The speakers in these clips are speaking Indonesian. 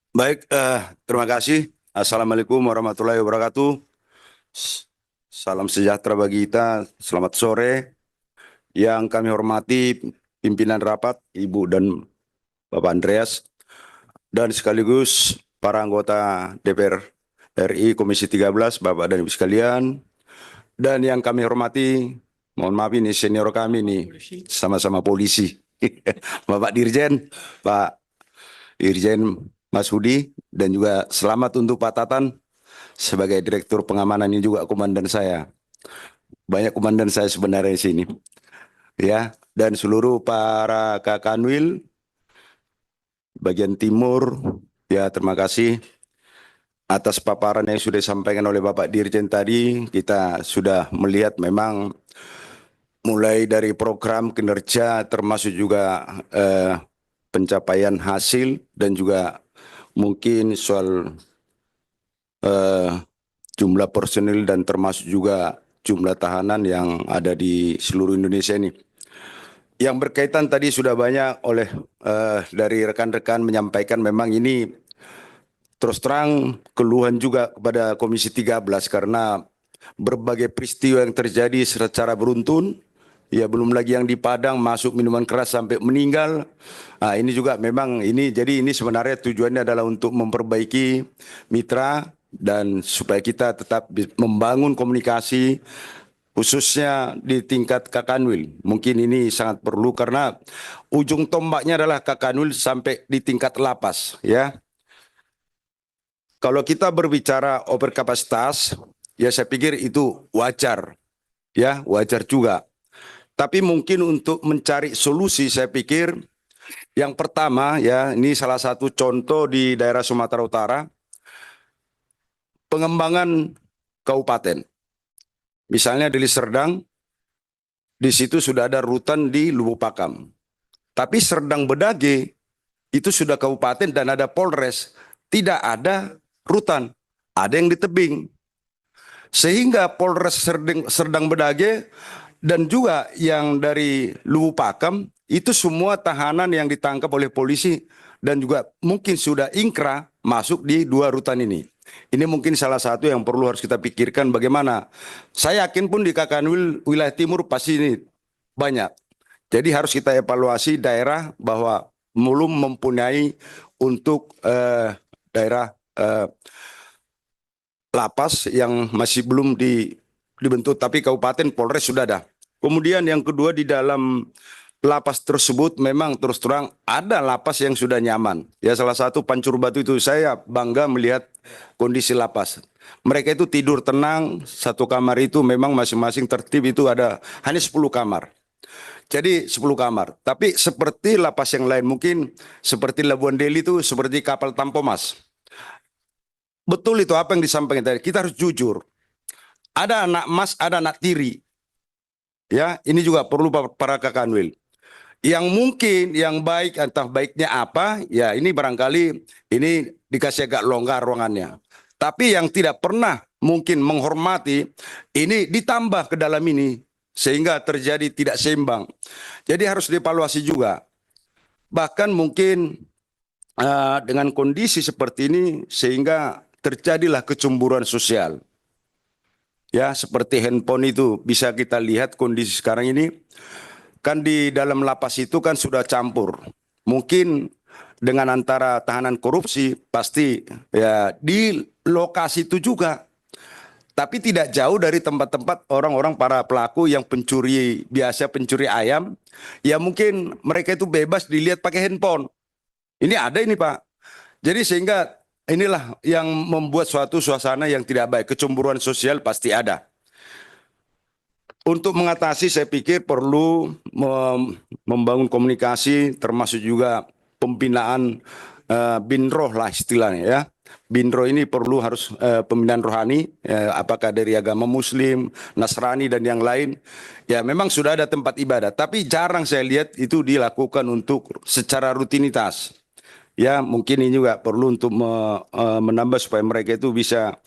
Baik, terima kasih. Assalamualaikum warahmatullahi wabarakatuh. S- Salam sejahtera bagi kita. Selamat sore. Yang kami hormati pimpinan rapat, Ibu dan Bapak Andreas, dan sekaligus para anggota DPR RI Komisi 13, Bapak dan Ibu sekalian. Dan yang kami hormati, mohon maaf ini senior kami nih, sama-sama polisi. Bapak Dirjen, Pak Dirjen Mas Hudi, dan juga selamat untuk Pak Tatan sebagai direktur pengamanan ini juga komandan saya. Banyak komandan saya sebenarnya di sini, ya. Dan seluruh para Kakanwil bagian timur, ya terima kasih atas paparan yang sudah disampaikan oleh Bapak Dirjen tadi. Kita sudah melihat memang mulai dari program kinerja termasuk juga pencapaian hasil dan juga mungkin soal eh, jumlah personil dan termasuk juga jumlah tahanan yang ada di seluruh Indonesia ini. Yang berkaitan tadi sudah banyak oleh dari rekan-rekan menyampaikan memang ini terus terang keluhan juga kepada Komisi 13 karena berbagai peristiwa yang terjadi secara beruntun. Ya belum lagi yang di Padang masuk minuman keras sampai meninggal. Nah, ini juga memang jadi ini sebenarnya tujuannya adalah untuk memperbaiki mitra dan supaya kita tetap membangun komunikasi khususnya di tingkat Kakanwil. Mungkin ini sangat perlu karena ujung tombaknya adalah Kakanwil sampai di tingkat lapas, ya. Kalau kita berbicara overkapasitas, ya saya pikir itu wajar, ya, wajar juga. Tapi mungkin untuk mencari solusi saya pikir yang pertama ya, ini salah satu contoh di daerah Sumatera Utara, pengembangan kabupaten. Misalnya di Serdang, di situ sudah ada rutan di Lubuk Pakam. Tapi Serdang Bedage itu sudah kabupaten dan ada Polres, tidak ada rutan, ada yang di tebing. Sehingga Polres Serdang Bedage dan juga yang dari Lubuk Pakam itu semua tahanan yang ditangkap oleh polisi dan juga mungkin sudah ingkrah masuk di dua rutan ini. Ini mungkin salah satu yang perlu harus kita pikirkan bagaimana. Saya yakin pun di Kakanwil wilayah timur pasti ini banyak. Jadi harus kita evaluasi daerah bahwa belum mempunyai untuk daerah lapas yang masih belum dibentuk, tapi Kabupaten Polres sudah ada. Kemudian yang kedua di dalam lapas tersebut memang terus terang ada lapas yang sudah nyaman. Ya salah satu Pancur Batu itu saya bangga melihat kondisi lapas. Mereka itu tidur tenang, satu kamar itu memang masing-masing tertib itu ada hanya 10 kamar. Jadi 10 kamar. Tapi seperti lapas yang lain mungkin seperti Labuan Deli itu seperti kapal Tampomas. Betul itu apa yang disampaikan tadi. Kita harus jujur. Ada anak emas, ada anak tiri. Ya, ini juga perlu para kakanwil. Yang mungkin yang baik entah baiknya apa, ya ini barangkali ini dikasih agak longgar ruangannya. Tapi yang tidak pernah mungkin menghormati ini ditambah ke dalam ini sehingga terjadi tidak seimbang. Jadi harus dievaluasi juga. Bahkan mungkin dengan kondisi seperti ini sehingga terjadilah kecemburuan sosial. Ya, seperti handphone itu bisa kita lihat kondisi sekarang ini kan di dalam lapas itu kan sudah campur. Mungkin dengan antara tahanan korupsi pasti ya di lokasi itu juga. Tapi tidak jauh dari tempat-tempat orang-orang para pelaku yang pencuri biasa pencuri ayam. Ya mungkin mereka itu bebas dilihat pakai handphone. Ini ada ini Pak. Jadi sehingga inilah yang membuat suatu suasana yang tidak baik. Kecemburuan sosial pasti ada. Untuk mengatasi saya pikir perlu membangun komunikasi termasuk juga pembinaan binroh lah istilahnya ya. Binroh ini perlu harus pembinaan rohani, apakah dari agama Muslim, Nasrani dan yang lain. Ya memang sudah ada tempat ibadah, tapi jarang saya lihat itu dilakukan untuk secara rutinitas. Ya mungkin ini juga perlu untuk menambah supaya mereka itu bisa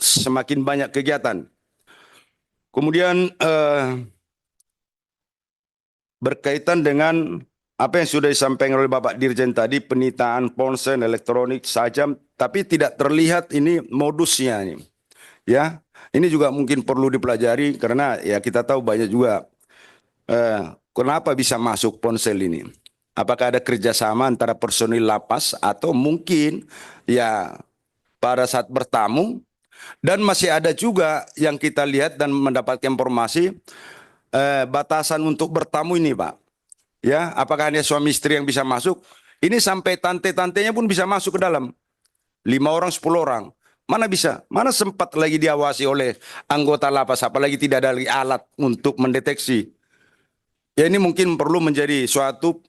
semakin banyak kegiatan. Kemudian berkaitan dengan apa yang sudah disampaikan oleh Bapak Dirjen tadi, penyitaan ponsel elektronik saja, tapi tidak terlihat ini modusnya ini. Ya, ini juga mungkin perlu dipelajari karena ya kita tahu banyak juga kenapa bisa masuk ponsel ini. Apakah ada kerjasama antara personil lapas atau mungkin ya pada saat bertamu, dan masih ada juga yang kita lihat dan mendapatkan informasi batasan untuk bertamu ini, Pak. Ya, apakah hanya suami istri yang bisa masuk? Ini sampai tante-tantenya pun bisa masuk ke dalam. 5 orang, 10 orang. Mana bisa? Mana sempat lagi diawasi oleh anggota lapas, apalagi tidak ada lagi alat untuk mendeteksi. Ya ini mungkin perlu menjadi suatu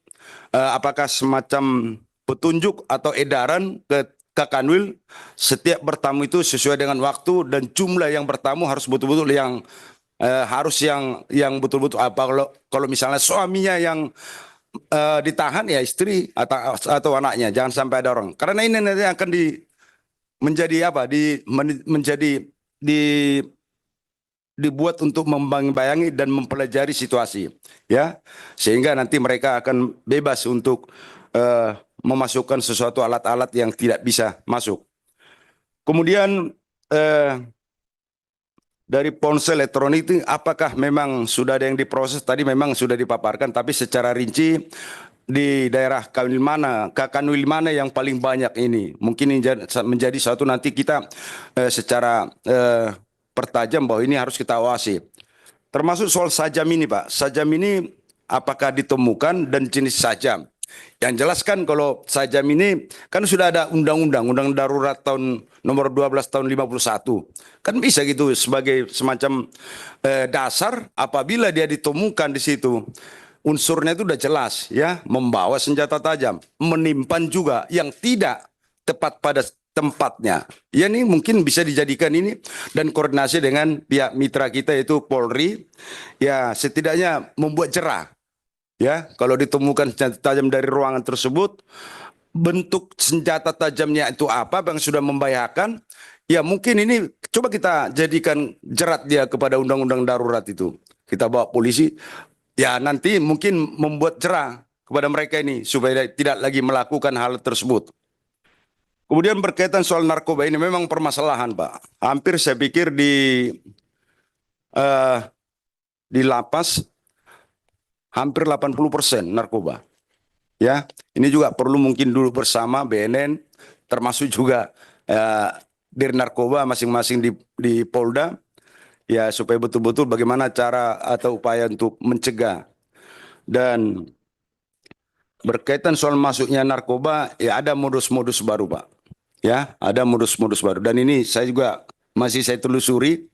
apakah semacam petunjuk atau edaran ke Kanwil, setiap bertamu itu sesuai dengan waktu dan jumlah yang bertamu harus betul-betul yang harus yang betul-betul apa kalau misalnya suaminya yang ditahan ya istri atau anaknya, jangan sampai ada orang, karena ini nanti akan menjadi apa menjadi dibuat untuk membayang-bayangi dan mempelajari situasi, ya, sehingga nanti mereka akan bebas untuk memasukkan sesuatu alat-alat yang tidak bisa masuk. Kemudian dari ponsel elektronik itu apakah memang sudah ada yang diproses? Tadi memang sudah dipaparkan, tapi secara rinci di daerah Kanwil mana yang paling banyak ini? Mungkin ini menjadi satu nanti kita secara pertajam bahwa ini harus kita awasi. Termasuk soal sajam ini, Pak. Sajam ini apakah ditemukan dan jenis sajam? Yang jelas kan kalau sajam ini kan sudah ada undang darurat tahun nomor 12 tahun 51. Kan bisa gitu sebagai semacam dasar apabila dia ditemukan di situ. Unsurnya itu udah jelas ya, membawa senjata tajam, menimpan juga yang tidak tepat pada tempatnya. Ya ini mungkin bisa dijadikan ini dan koordinasi dengan pihak mitra kita yaitu Polri, ya setidaknya membuat jerah. Ya, kalau ditemukan senjata tajam dari ruangan tersebut, bentuk senjata tajamnya itu apa yang sudah membahayakan, ya mungkin ini coba kita jadikan jerat dia kepada undang-undang darurat itu. Kita bawa polisi, ya nanti mungkin membuat jerah kepada mereka ini supaya tidak lagi melakukan hal tersebut. Kemudian berkaitan soal narkoba ini memang permasalahan, Pak. Hampir saya pikir di lapas hampir 80% narkoba. Ya, ini juga perlu mungkin dulu bersama BNN, termasuk juga dir narkoba masing-masing di Polda, ya supaya betul-betul bagaimana cara atau upaya untuk mencegah. Dan berkaitan soal masuknya narkoba, ya ada modus-modus baru, Pak. Ya, ada modus-modus baru. Dan ini saya juga masih saya telusuri,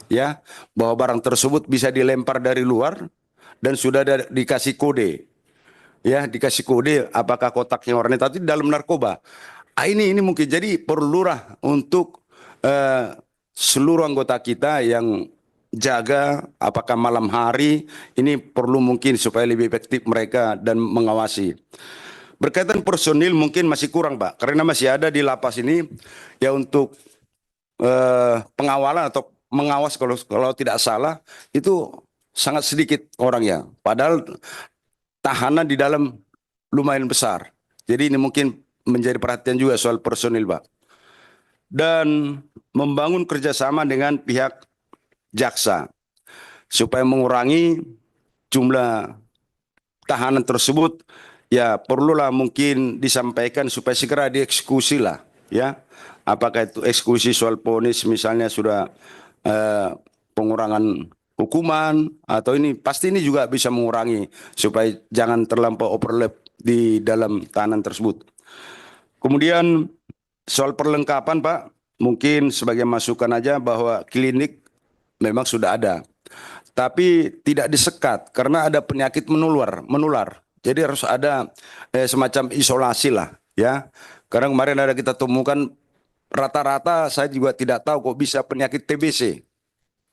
ya, bahwa barang tersebut bisa dilempar dari luar dan sudah dikasih kode. Ya, dikasih kode apakah kotaknya warna tapi dalam narkoba. Ini mungkin jadi perlulah untuk seluruh anggota kita yang jaga apakah malam hari ini perlu mungkin supaya lebih efektif mereka dan mengawasi. Berkaitan personil mungkin masih kurang, Pak, karena masih ada di lapas ini ya untuk pengawalan atau mengawas kalau tidak salah itu sangat sedikit orangnya. Padahal tahanan di dalam lumayan besar. Jadi ini mungkin menjadi perhatian juga soal personil, Pak. Dan membangun kerjasama dengan pihak jaksa supaya mengurangi jumlah tahanan tersebut, ya perlulah mungkin disampaikan supaya segera dieksekusi lah, ya. Apakah itu eksekusi soal vonis misalnya sudah pengurangan hukuman atau ini pasti ini juga bisa mengurangi supaya jangan terlampau overlap di dalam tahanan tersebut. Kemudian soal perlengkapan, Pak, mungkin sebagai masukan aja bahwa klinik memang sudah ada, tapi tidak disekat karena ada penyakit menular. Jadi harus ada semacam isolasi lah, ya. Karena kemarin ada kita temukan rata-rata saya juga tidak tahu kok bisa penyakit TBC.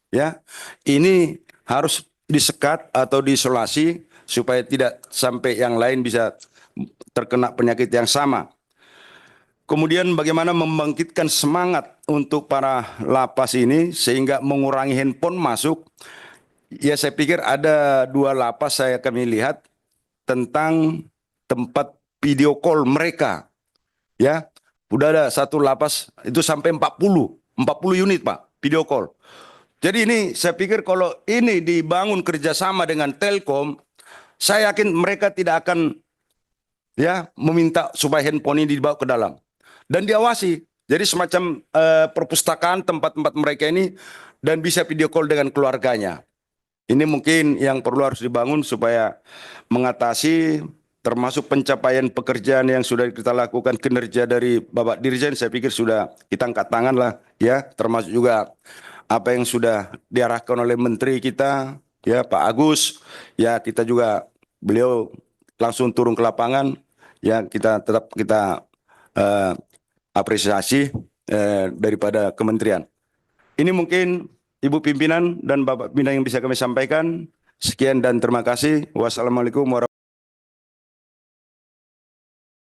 Ya, ini harus disekat atau diisolasi supaya tidak sampai yang lain bisa terkena penyakit yang sama. Kemudian bagaimana membangkitkan semangat untuk para lapas ini sehingga mengurangi handphone masuk. Ya saya pikir ada 2 lapas saya kami lihat tentang tempat video call mereka. Ya, udah ada satu lapas itu sampai 40 unit Pak video call. Jadi ini saya pikir kalau ini dibangun kerjasama dengan Telkom, saya yakin mereka tidak akan ya meminta supaya handphone ini dibawa ke dalam dan diawasi. Jadi semacam perpustakaan tempat-tempat mereka ini dan bisa video call dengan keluarganya. Ini mungkin yang perlu harus dibangun supaya mengatasi termasuk pencapaian pekerjaan yang sudah kita lakukan, kinerja dari Bapak Dirjen, saya pikir sudah kita angkat tangan lah ya, termasuk juga apa yang sudah diarahkan oleh Menteri kita ya Pak Agus, ya kita juga beliau langsung turun ke lapangan, ya kita tetap kita eh, apresiasi daripada kementerian. Ini mungkin Ibu Pimpinan dan Bapak Pimpinan yang bisa kami sampaikan. Sekian dan terima kasih. Wassalamualaikum warahmatullahi wabarakatuh.